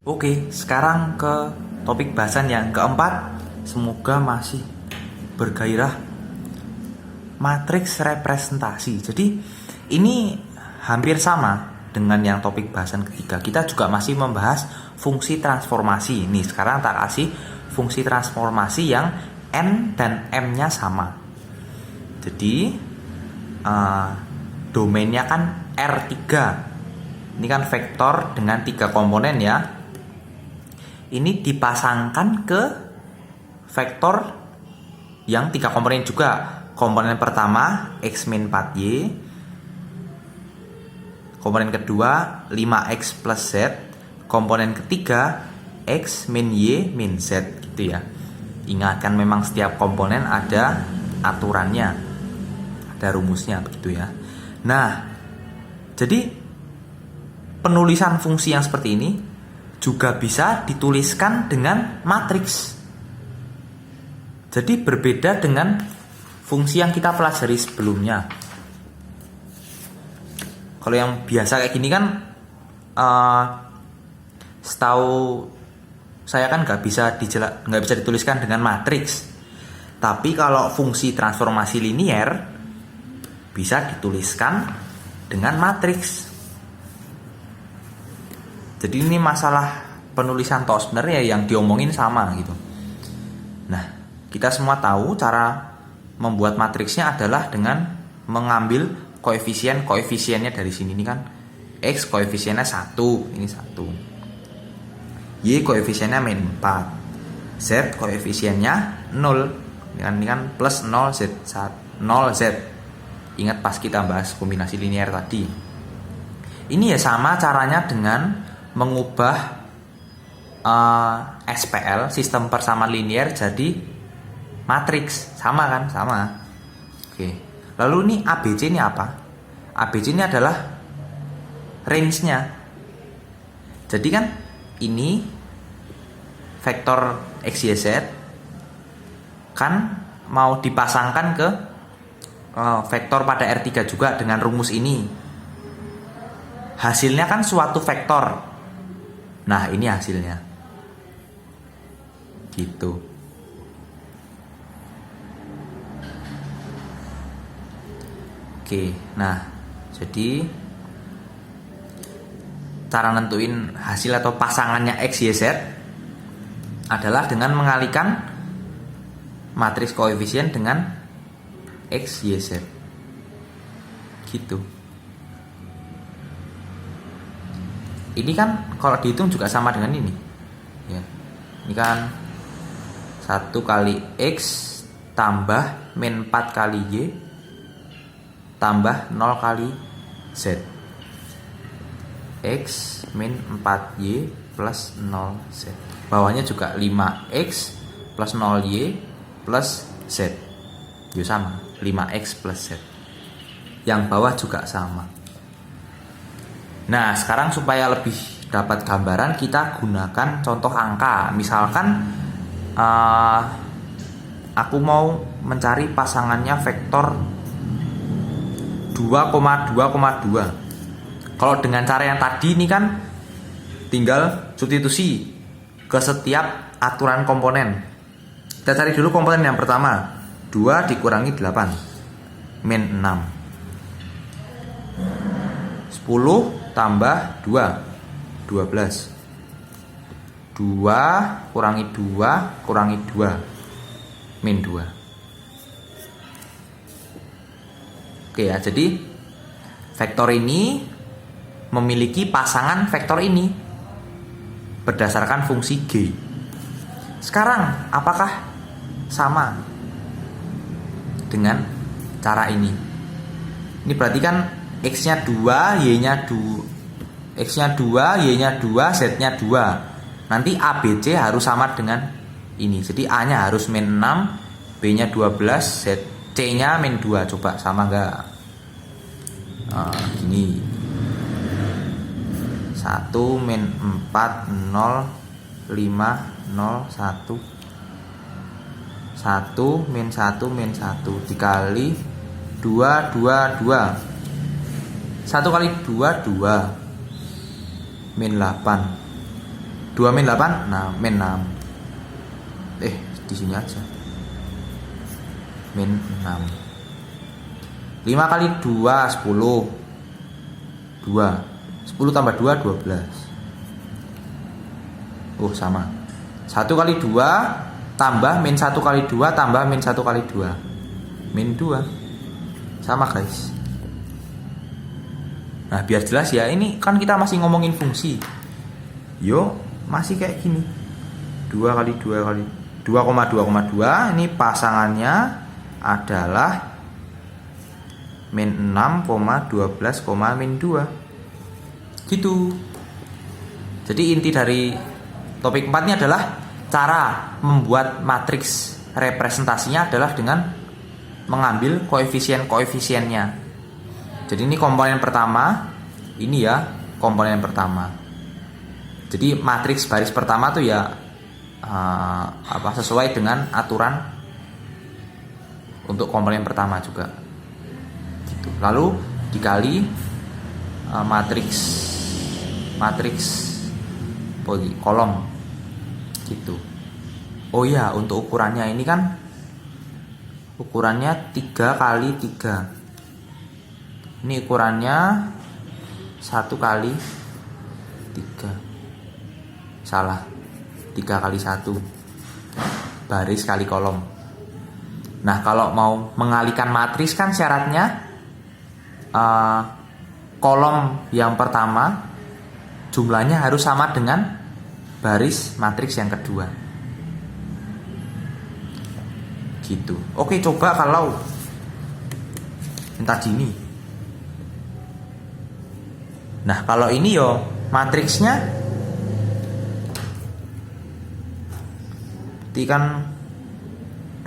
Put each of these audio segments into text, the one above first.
Oke, sekarang ke topik bahasan yang keempat. Semoga masih bergairah. Matriks representasi. Jadi ini hampir sama dengan yang topik bahasan ketiga. Kita juga masih membahas fungsi transformasi. Nih sekarang tak kasih fungsi transformasi yang N dan M-nya sama. Jadi domainnya kan R3. Ini kan vektor dengan 3 komponen ya. Ini dipasangkan ke vektor yang 3 komponen juga. Komponen pertama X min 4Y, komponen kedua 5X plus Z, komponen ketiga X min Y min Z gitu ya. Ingatkan memang setiap komponen ada aturannya, ada rumusnya begitu ya. Nah, jadi penulisan fungsi yang seperti ini juga bisa dituliskan dengan matriks. Jadi berbeda dengan fungsi yang kita pelajari sebelumnya. Kalau yang biasa kayak gini kan, setahu saya kan nggak bisa dituliskan dengan matriks. Tapi kalau fungsi transformasi linier bisa dituliskan dengan matriks. Jadi ini masalah penulisan toh sebenarnya yang diomongin sama gitu. Nah, kita semua tahu cara membuat matriksnya adalah dengan mengambil koefisiennya dari sini. Ini kan X koefisiennya 1, ini 1. Y koefisiennya min 4. Z koefisiennya 0. Ini kan plus 0 Z. Ingat pas kita bahas kombinasi linear tadi. Ini ya sama caranya dengan mengubah SPL, sistem persamaan linear, jadi matriks. Sama kan? Sama. Oke. Lalu ini ABC ini apa? ABC ini adalah range-nya. Jadi kan ini vektor X, Y, Z kan mau dipasangkan ke vektor pada R3 juga dengan rumus ini. Hasilnya kan suatu vektor. Nah, ini hasilnya. Gitu. Oke, nah, jadi cara nentuin hasil atau pasangannya X, Y, Z adalah dengan mengalihkan matriks koefisien dengan X, Y, Z. Gitu. Ini kan kalau dihitung juga sama dengan ini ya. Ini kan 1 kali X tambah min 4 kali Y tambah 0 kali Z. X min 4Y plus 0Z. Bawahnya juga 5X plus 0Y plus Z. Itu sama, 5X plus Z. Yang bawah juga sama. Nah, sekarang supaya lebih dapat gambaran, kita gunakan contoh angka. Misalkan aku mau mencari pasangannya vektor 2,2,2. Kalau dengan cara yang tadi ini kan tinggal substitusi ke setiap aturan komponen. Kita cari dulu komponen yang pertama. 2 dikurangi 8 min 6. 10 tambah 2 12. 2 kurangi 2 kurangi 2 min 2. Oke ya, jadi vektor ini memiliki pasangan vektor ini berdasarkan fungsi G. Sekarang apakah sama dengan cara ini? Ini berarti kan X-nya 2, Y-nya 2, X-nya 2, Y-nya 2, Z-nya 2. Nanti ABC harus sama dengan ini. Jadi A-nya harus min 6, B-nya 12, C-nya min 2. Coba sama enggak? Gini. 1 min 4, 0, 5, 0, 1. 1 min 1 min 1 dikali 2, 2, 2. 1 kali 2, 2 min 8 2 min 8, nah min 6. Di sini aja. Min 6. 5 kali 2, 10. 2. 10 tambah 2, 12. Sama. 1 kali 2 tambah min 1 kali 2 tambah min 1 kali 2. Min 2. Sama guys. Nah biar jelas ya, ini kan kita masih ngomongin fungsi. Masih kayak gini. 2 kali 2 kali 2,2,2. Ini pasangannya adalah min 6, 12, min 2. Gitu. Jadi inti dari topik 4 ini adalah cara membuat matriks representasinya adalah dengan mengambil koefisien-koefisiennya. Jadi ini komponen pertama, ini ya komponen pertama. Jadi matriks baris pertama tuh ya sesuai dengan aturan untuk komponen pertama juga. Gitu. Lalu dikali matriks kolom gitu. Untuk ukurannya ini kan ukurannya 3 kali 3. Ini ukurannya 1 kali 3. Salah. 3 kali 1. Baris kali kolom. Nah, kalau mau mengalihkan matriks kan syaratnya kolom yang pertama jumlahnya harus sama dengan baris matriks yang kedua. Gitu. Oke, coba kalau yang tadi ini. Nah, kalau ini matriksnya berarti kan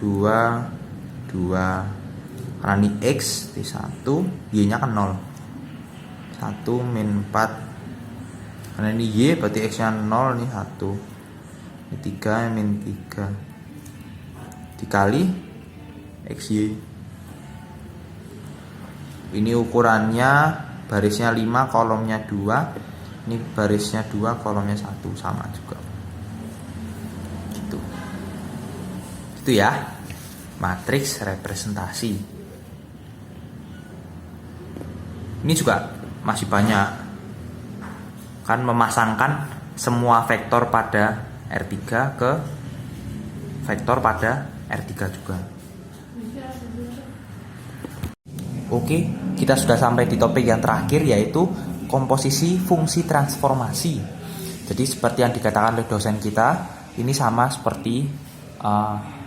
2 karena ini X T1, Y-nya kan 0. 1 min 4. Karena ini Y berarti X-nya 0, ini 1. Ini 3 min 3. Dikali XY. Ini ukurannya barisnya 5, kolomnya 2. Ini barisnya 2, kolomnya 1, sama juga. Gitu. Itu ya. Matriks representasi. Ini juga masih banyak. Kan memasangkan semua vektor pada R3 ke vektor pada R3 juga. Oke, kita sudah sampai di topik yang terakhir, yaitu komposisi fungsi transformasi. Jadi seperti yang dikatakan oleh dosen kita, ini sama seperti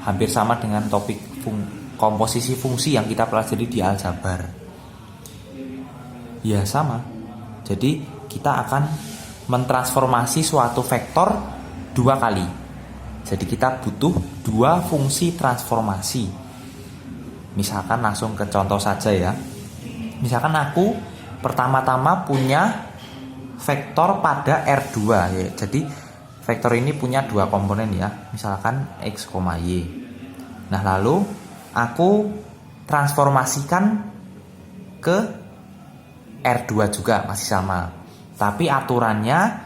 hampir sama dengan topik komposisi fungsi yang kita pelajari di aljabar. Ya sama. Jadi kita akan mentransformasi suatu vektor 2 kali. Jadi kita butuh 2 fungsi transformasi. Misalkan langsung ke contoh saja ya. Misalkan aku pertama-tama punya vektor pada R2 ya. Jadi vektor ini punya 2 komponen ya. Misalkan X, Y. Nah, lalu aku transformasikan ke R2 juga, masih sama. Tapi aturannya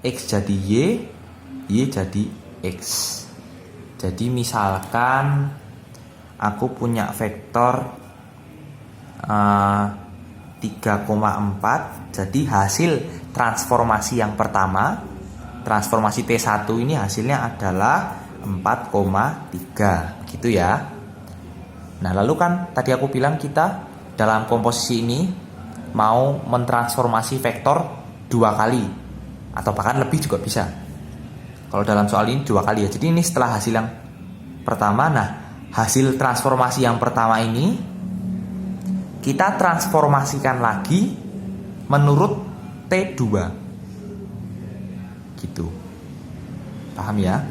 X jadi Y jadi X. Jadi misalkan aku punya vektor 3,4. Jadi hasil transformasi yang pertama, transformasi T1 ini hasilnya adalah 4,3 gitu ya. Nah, lalu kan tadi aku bilang kita dalam komposisi ini mau mentransformasi vektor 2 kali atau bahkan lebih juga bisa. Kalau dalam soal ini 2 kali ya. Jadi ini setelah hasil yang pertama. Nah, hasil transformasi yang pertama ini kita transformasikan lagi menurut T2 gitu. Paham ya?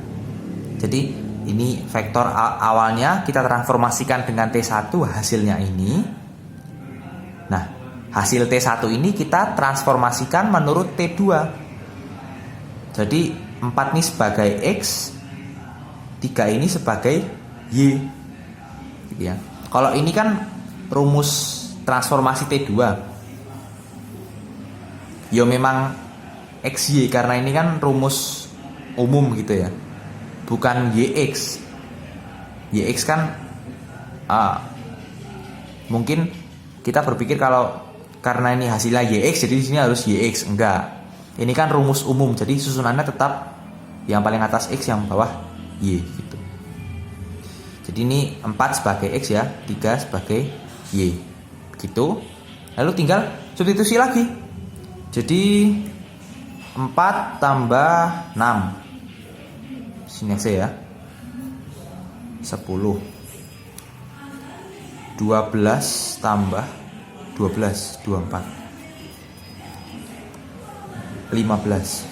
Jadi ini vektor awalnya kita transformasikan dengan T1, hasilnya ini. Nah, hasil T1 ini kita transformasikan menurut T2. Jadi 4 ini sebagai X, 3 ini sebagai Y gitu ya. Kalau ini kan rumus transformasi T2, memang XY karena ini kan rumus umum gitu ya, bukan YX. YX kan mungkin kita berpikir kalau karena ini hasilnya YX jadi di sini harus YX. Enggak, ini kan rumus umum, jadi susunannya tetap yang paling atas X, yang bawah Y gitu. Jadi ini 4 sebagai X ya, 3 sebagai Y gitu. Lalu tinggal substitusi lagi. Jadi 4 tambah 6, sini aja ya, 10. 12 tambah 12, 24. 15.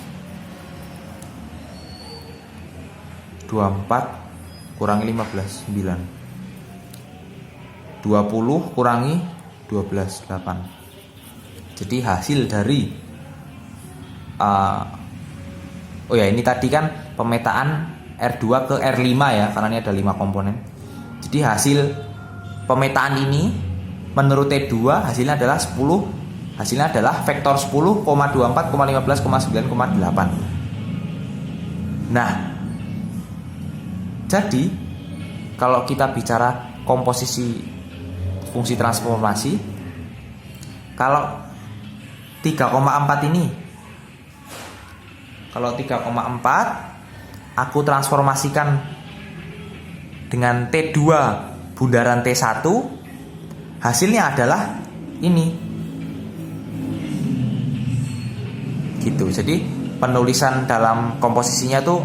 24 kurangi 15, 9. 20 kurangi 12, 8. Jadi hasil dari oh ya, ini tadi kan pemetaan R2 ke R5 ya, karena ini ada 5 komponen. Jadi hasil pemetaan ini menurut T2 hasilnya adalah 10. Hasilnya adalah vektor 10,24,15,9,8. Nah, jadi kalau kita bicara komposisi fungsi transformasi, kalau 3,4 ini, kalau 3,4 aku transformasikan dengan T2 bundaran T1, hasilnya adalah ini gitu. Jadi penulisan dalam komposisinya tuh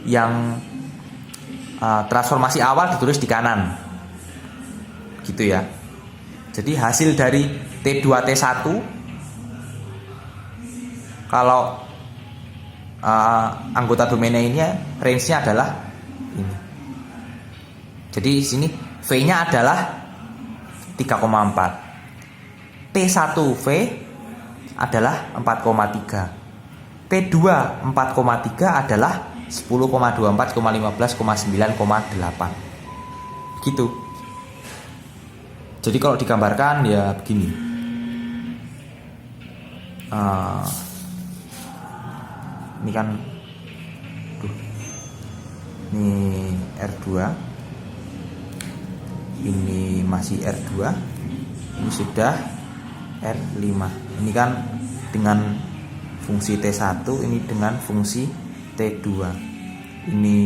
yang transformasi awal ditulis di kanan gitu ya. Jadi hasil dari T2 T1 kalau anggota domainnya ini range-nya adalah ini. Jadi di sini V-nya adalah 3,4. T1V adalah 4,3. T2 4,3 adalah 10,24,15,9,8 gitu. Jadi kalau digambarkan ya begini. Ini kan ini R2, ini masih R2, ini sudah R5. Ini kan dengan fungsi T1, ini dengan fungsi T2. Ini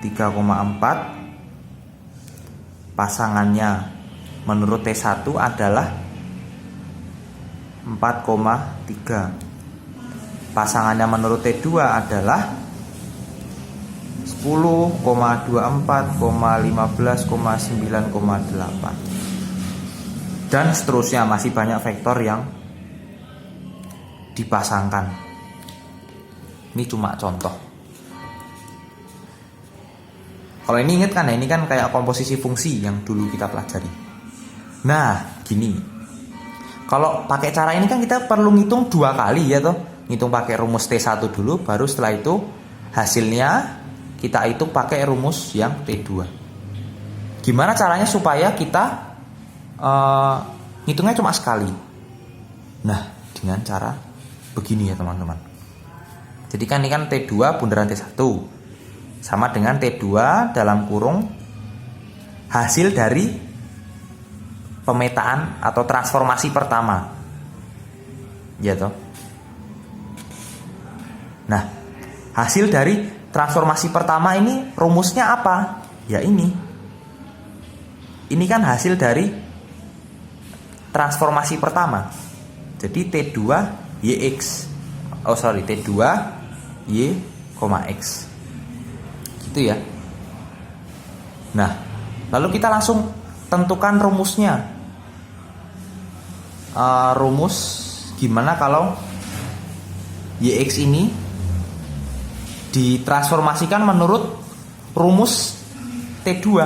3,4, pasangannya menurut T1 adalah 4,3. Pasangannya menurut T2 adalah 10,24,15,9,8. Dan seterusnya, masih banyak vektor yang dipasangkan. Ini cuma contoh. Kalau ini ingat kan ya, ini kan kayak komposisi fungsi yang dulu kita pelajari. Nah, gini. Kalau pakai cara ini kan kita perlu ngitung 2 kali ya toh. Ngitung pakai rumus T1 dulu, baru setelah itu hasilnya kita hitung pakai rumus yang T2. Gimana caranya supaya kita ngitungnya cuma sekali? Nah, dengan cara begini ya teman-teman. Jadi kan ini kan T2 bundaran T1 sama dengan T2 dalam kurung hasil dari pemetaan atau transformasi pertama. Ya toh. Nah, hasil dari transformasi pertama ini rumusnya apa? Ya ini. Ini kan hasil dari transformasi pertama. Jadi T2 YX. T2 Y, X. Gitu ya. Nah, lalu kita langsung tentukan rumusnya. Rumus gimana kalau YX ini ditransformasikan menurut rumus T2.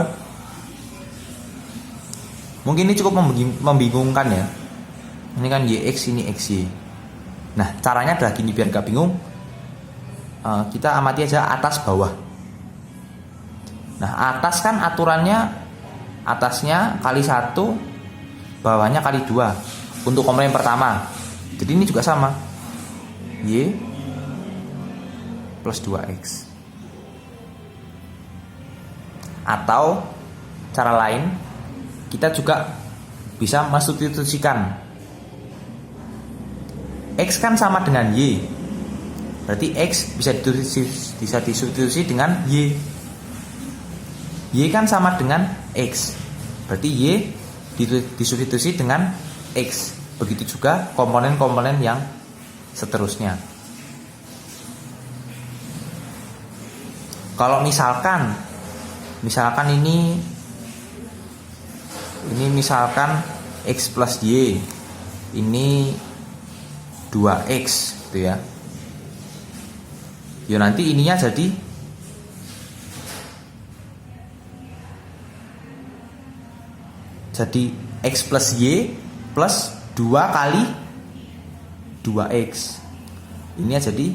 Mungkin ini cukup membingungkan ya. Ini kan YX, ini XY. Nah, caranya adalah gini biar gak bingung. Kita amati aja atas bawah. Nah, atas kan aturannya atasnya kali 1, bawahnya kali 2 untuk komponen pertama. Jadi ini juga sama. Y plus 2X. Atau cara lain, kita juga bisa mensubstitusikan. X kan sama dengan Y, berarti X bisa disubstitusi dengan Y. Y kan sama dengan X, berarti Y disubstitusi dengan X. Begitu juga komponen-komponen yang seterusnya. Kalau misalkan ini misalkan X plus Y, ini 2X gitu ya. Ya nanti ininya jadi X plus Y plus 2 kali 2X. Ini jadi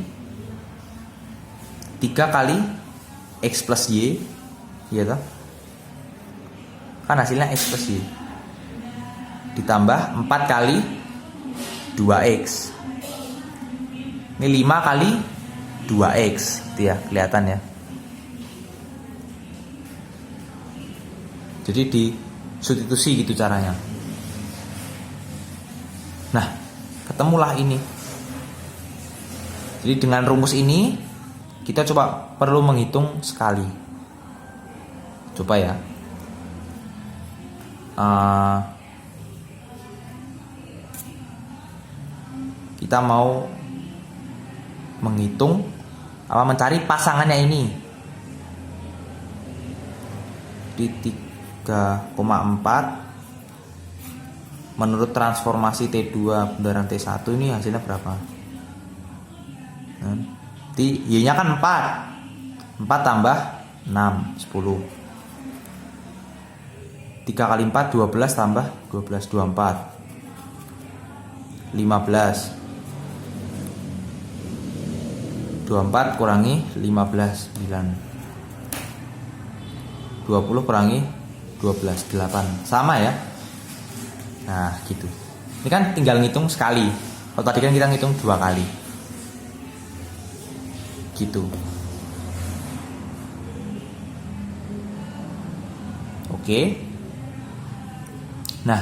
3 kali X plus Y, iya toh? Kan hasilnya X plus Y ditambah 4 kali 2X. Ini 5 kali 2X gitu ya, kelihatan ya. Jadi disubstitusi gitu caranya. Nah, ketemulah ini. Jadi dengan rumus ini kita coba perlu menghitung sekali. Coba ya. Kita mau menghitung mencari pasangannya ini di 3,4 menurut transformasi T2 bundaran T1 ini hasilnya berapa? Y nya kan 4 tambah 6 10. 3 kali 4 12 tambah 12 24 15. 24 kurangi 15 9. 20 kurangi 12 8. Sama ya. Nah gitu. Ini kan tinggal ngitung sekali. Kalau tadi kan kita ngitung 2 kali. Gitu. Oke. Nah,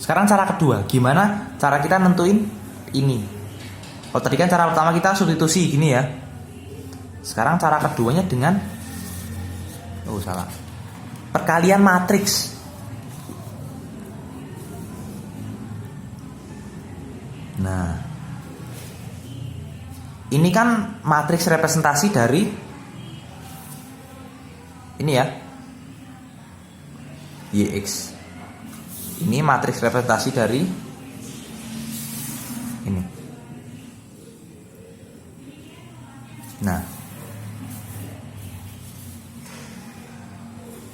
sekarang cara kedua, gimana cara kita nentuin ini? Kalau tadi kan cara pertama kita substitusi gini ya. Sekarang cara keduanya dengan perkalian matriks. Nah, ini kan matriks representasi dari ini ya, YX. Ini matriks representasi dari ini. Nah,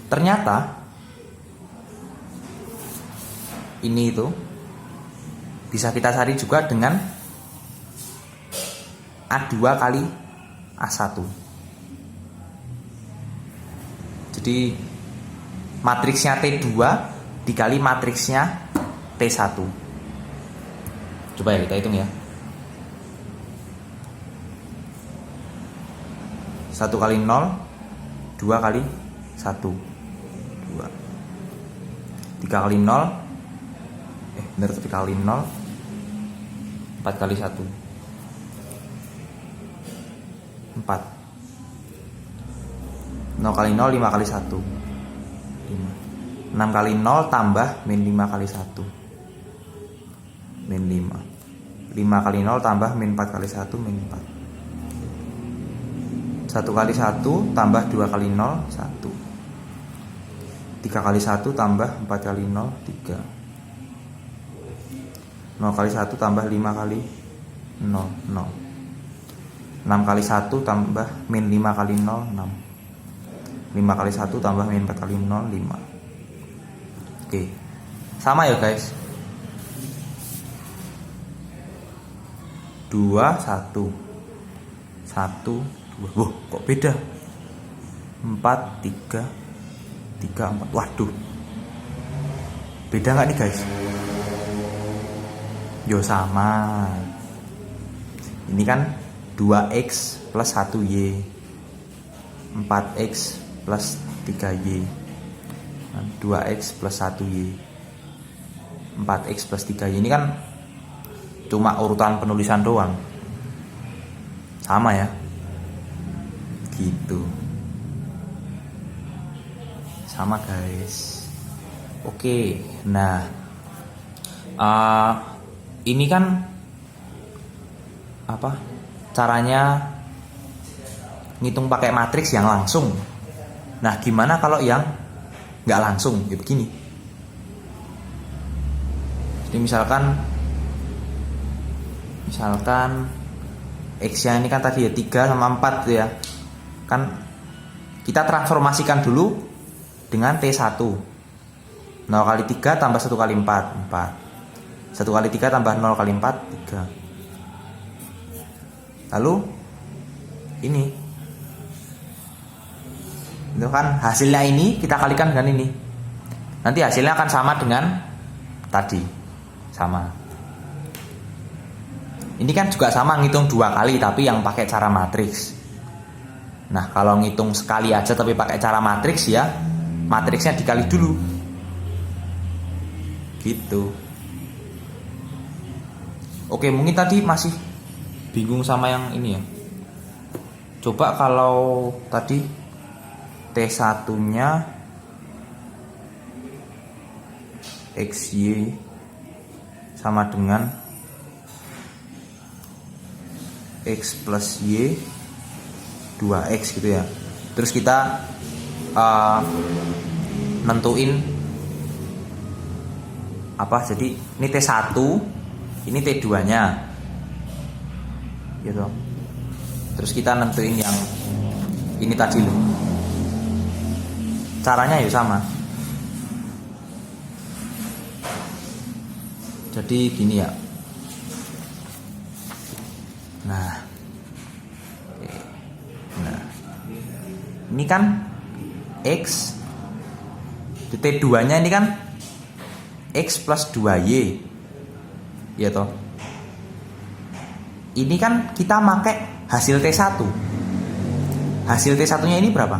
ternyata ini itu bisa kita cari juga dengan A2 kali A1. Jadi matriksnya T2 dikali matriksnya T1. Coba ya kita hitung ya. 1 kali 0, 2 kali 1, 2. 3 kali 0, bener 3 kali 0, 4 kali 1, 4. 0 kali 0, 5 kali 1, 5. 6 kali 0 tambah min 5 kali 1, min 5. 5 kali 0 tambah min 4 kali 1, min 4. 1 kali 1 tambah 2 kali 0, 1. 3 kali 1 tambah 4 kali 0, 3. 0 kali 1 tambah 5 kali 0, 0. 6 kali 1 tambah min 5 kali 0, 6. 5 kali 1 tambah min 4 kali 0, 5. Oke, sama ya guys. 2, 1 1, 2. Wah, kok beda? 4, 3 3, 4. Waduh. Beda nggak nih guys? Yo sama. Ini kan 2x plus 1y, 4x plus 3y, 2x plus 1y, 4x plus 3y. Ini kan cuma urutan penulisan doang. Sama ya. Gitu. Sama guys. Oke, nah ini kan apa caranya ngitung pakai matriks yang langsung. Nah, gimana kalau yang nggak langsung? Ya begini. Jadi misalkan X-nya ini kan tadi ya 3 sama 4 ya. Kan kita transformasikan dulu dengan T1. 0 kali 3 tambah 1 kali 4, 4. 1 kali 3 tambah 0 kali 4, 3. Lalu ini itu kan hasilnya ini kita kalikan dengan ini. Nanti hasilnya akan sama dengan tadi. Sama. Ini kan juga sama ngitung 2 kali tapi yang pakai cara matriks. Nah, kalau ngitung sekali aja tapi pakai cara matriks ya, matriksnya dikali dulu. Gitu. Oke, mungkin tadi masih bingung sama yang ini ya. Coba kalau tadi T1-nya XY sama dengan X plus Y 2X gitu ya. Terus kita nentuin apa, jadi ini T1, ini T2-nya gitu. Terus kita nentuin yang ini tadi loh. Caranya ya sama. Jadi gini ya. Nah, ini kan X di T2-nya ini kan X plus 2Y ya toh. Ini kan kita pakai hasil T1. Hasil T1-nya ini berapa?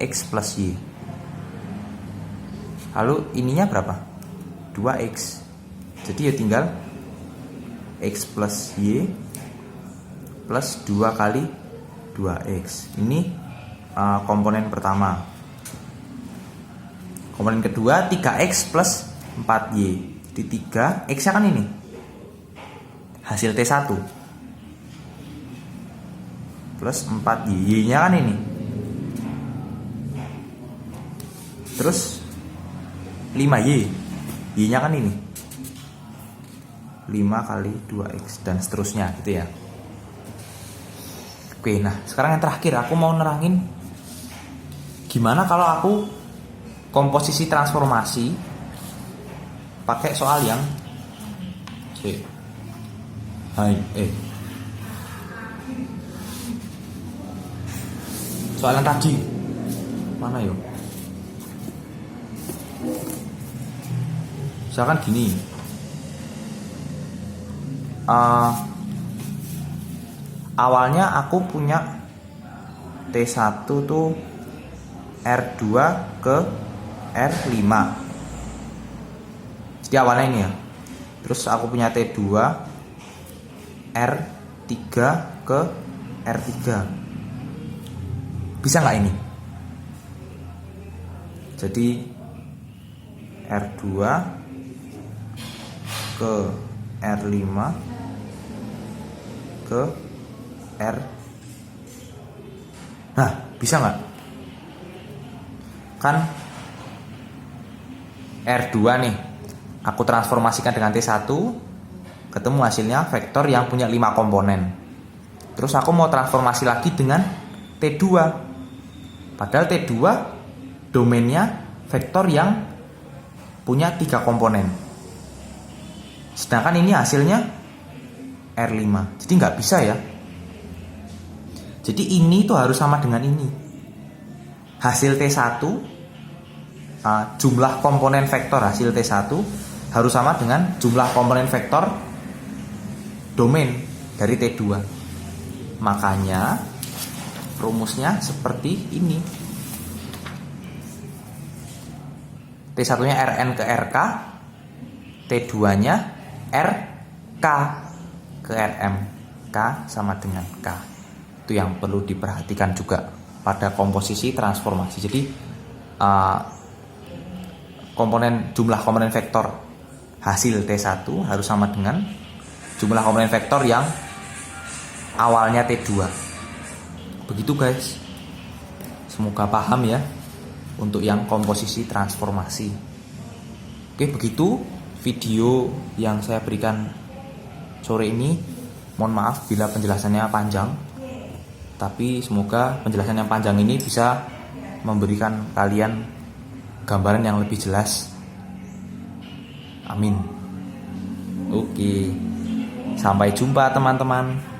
X plus Y. Lalu ininya berapa? 2X. Jadi ya tinggal X plus Y plus 2 kali 2X. Ini komponen pertama. Komponen kedua 3X plus 4Y. Jadi 3 X-nya kan ini hasil T1 plus 4Y. Y-nya kan ini. Terus 5Y. Y-nya kan ini 5 kali 2X dan seterusnya gitu ya. Oke, nah sekarang yang terakhir aku mau nerangin gimana kalau aku komposisi transformasi pakai soal yang soal yang tadi mana yuk? Misalkan gini, awalnya aku punya T1 tuh R2 ke R5. Jadi awalnya ini ya. Terus aku punya T2 R3 ke R3. Bisa nggak ini? Jadi R2 ke R5 ke R. Nah, bisa nggak? Kan R2 nih aku transformasikan dengan T1, ketemu hasilnya vektor yang punya 5 komponen. Terus aku mau transformasi lagi dengan T2. Padahal T2 domainnya vektor yang punya 3 komponen. Sedangkan ini hasilnya R5. Jadi nggak bisa ya. Jadi ini tuh harus sama dengan ini. Hasil T1 jumlah komponen vektor hasil T1 harus sama dengan jumlah komponen vektor domain dari T2. Makanya rumusnya seperti ini. T1-nya Rn ke Rk, T2-nya Rk ke Rm. K sama dengan K. Itu yang perlu diperhatikan juga pada komposisi transformasi. Jadi jumlah komponen vektor hasil T1 harus sama dengan jumlah komponen vektor yang awalnya T2. Begitu guys. Semoga paham ya untuk yang komposisi transformasi. Oke, begitu video yang saya berikan sore ini. Mohon maaf bila penjelasannya panjang, tapi semoga penjelasan yang panjang ini bisa memberikan kalian gambaran yang lebih jelas. Amin. Oke, sampai jumpa teman-teman.